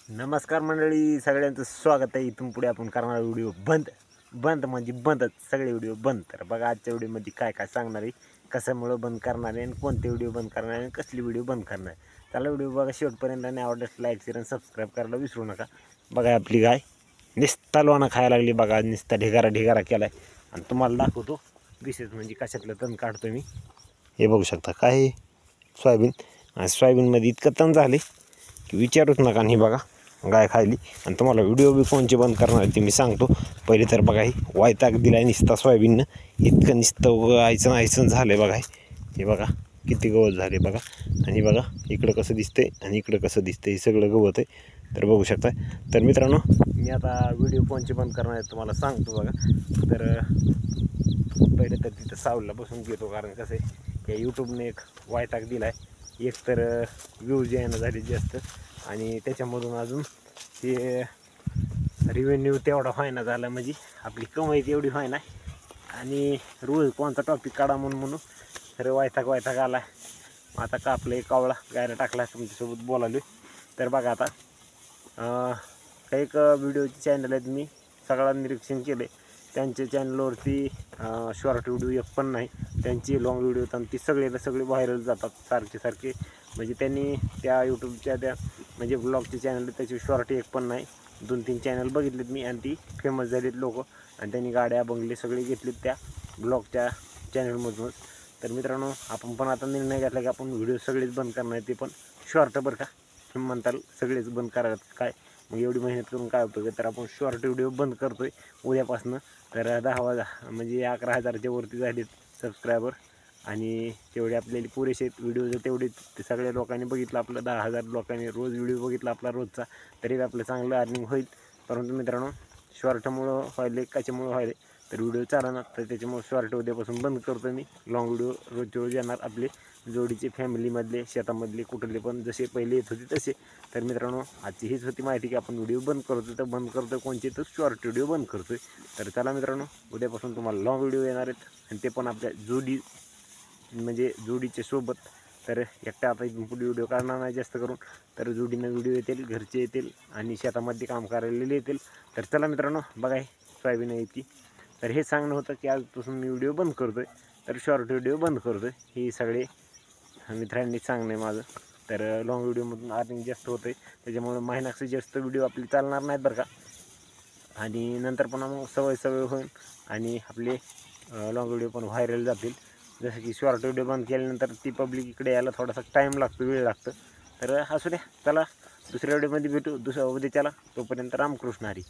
नमस्कार मंडळी, सगळ्यांचं स्वागत आहे. इथून पुढे आपण करणार व्हिडिओ बंद म्हणजे बंदच, सगळे व्हिडिओ बंद. तर बघा आजच्या व्हिडिओमध्ये काय काय सांगणार आहे, कशामुळं बंद करणार आहे आणि कोणते व्हिडिओ बंद करणार आहे आणि कसली व्हिडिओ बंद करणार आहे. त्याला व्हिडिओ बघा शेवटपर्यंत आणि आवडल्यास लाईक शेअर आणि सबस्क्राईब करायला विसरू नका. बघा आपली गाय निस्ता लोणा खायला लागली, बघा निस्ता ढिगारा केला आहे. आणि तुम्हाला दाखवतो विशेष म्हणजे कशातलं तण काढतो मी. हे बघू शकता काय आहे, सोयाबीन. आणि सोयाबीनमध्ये इतकं तण झाले की विचारूच नका. आणि बघा गाय खायली. आणि तुम्हाला व्हिडिओ बी कोणचे बंद करणार आहे ते मी सांगतो. पहिले तर बघा, ही वायताक दिला आहे निस्ता सोयाबीननं, इतकं निस्तं आयचं झालं आहे. बघा हे बघा किती गवत झाले बघा. आणि बघा इकडं कसं दिसतंय आणि इकडं कसं दिसतंय, हे सगळं गवत आहे. तर बघू शकता. तर मित्रांनो, मी आता व्हिडिओ कोणचे बंद करणार आहे तुम्हाला सांगतो बघा. तर पहिले तर तिथं सावलीला बसून घेतो, कारण कसं आहे या यूट्यूबने एक वायताक दिला आहे. एक तर व्ह्यूज येणं झाले जास्त, आणि त्याच्यामधून अजून ते रिव्हेन्यू तेवढा व्हायना झाला, म्हणजे आपली कमाई तेवढी व्हायना. आणि रोज कोणता टॉपिक काढा म्हणून तर वैताग आला. आता कापलं एक कावळा गायला टाकला, तुमच्यासोबत बोलालो. तर बघा आता काही एक व्हिडिओचे चॅनल आहेत, मी सगळं निरीक्षण केले. त्यांच्या चॅनलवरती शॉर्ट व्हिडिओ एक पण नाही, त्यांची लॉंग व्हिडिओ आणि ती सगळे व्हायरल जातात सारखे. म्हणजे त्यांनी त्या यूट्यूबच्या त्या म्हणजे ब्लॉगचे चॅनल, त्याचे शॉर्ट एक पण नाही. 2-3 चॅनल बघितलेत मी, आणि ती फेमस झालीत लोक, आणि त्यांनी गाड्या बंगले सगळे घेतलेत त्या ब्लॉगच्या चॅनलमधूनच. तर मित्रांनो, आपण पण आता निर्णय घेतला की आपण व्हिडिओ सगळेच बंद करणार आहे, ते पण शॉर्ट. बरं का, तुम्ही म्हणताल सगळेच बंद करायचं काय, मग एवढी मेहनत करून काय उपयोग आहे. तर आपण शॉर्ट व्हिडिओ बंद करतोय उद्यापासून. तर 10 म्हणजे 11,000च्या वरती झालेत सबस्क्रायबर, आणि तेवढे आपल्याला पुरेसे व्हिडिओ तेवढे सगळ्या लोकांनी बघितलं. आपलं 10,000 लोकांनी रोज व्हिडिओ बघितला आपला रोजचा, तरी आपलं चांगलं अर्निंग होईल. परंतु मित्रांनो, शॉर्टमुळं व्हायले, कशामुळं व्हायले तर व्हिडिओ चालणार, तर त्याच्यामुळे शॉर्ट उद्यापासून बंद करतो मी. लॉंग व्हिडिओ रोज येणार आपले जोडीचे, फॅमिलीमधले, शेतामधले, कुठले पण जसे पहिले येत होते तसे. तर मित्रांनो, आजची हीच होती माहिती की आपण व्हिडिओ बंद करतो. तर बंद करतो कोणचे, तर शॉर्ट व्हिडिओ बंद करतोय. तर चला मित्रांनो, उद्यापासून तुम्हाला लॉंग व्हिडिओ येणार आहेत, आणि ते पण आपल्या म्हणजे जोडीच्या सोबत. तर एकटा आता इथून पुढे व्हिडिओ काढणार नाही जास्त करून, तर जोडीनं व्हिडिओ येतील, घरचे येतील, आणि शेतामध्ये काम करायला येतील. तर चला मित्रांनो, बघा सोयाबीन आहे ती. तर हे सांगणं होतं की आजपासून मी व्हिडिओ बंद करतोय, तर शॉर्ट व्हिडिओ बंद करतोय. ही सगळे मित्रांनी सांगणं आहे माझं. तर लॉंग व्हिडिओमधून अर्निंग जास्त होतं आहे, त्याच्यामुळे महिन्याचं जास्त व्हिडिओ आपले चालणार नाहीत बरं का. आणि नंतर पुन्हा मग सवय होईल, आणि आपले लॉंग व्हिडिओ पण व्हायरल जातील. जसं की शॉर्ट व्हिडिओ बंद केल्यानंतर ती पब्लिक इकडे यायला थोडासा टाईम लागतो, वेळ लागतं. तर असू द्या, चला दुसऱ्या व्हिडिओमध्ये भेटू उद्याच्याला. तोपर्यंत रामकृष्ण हरी.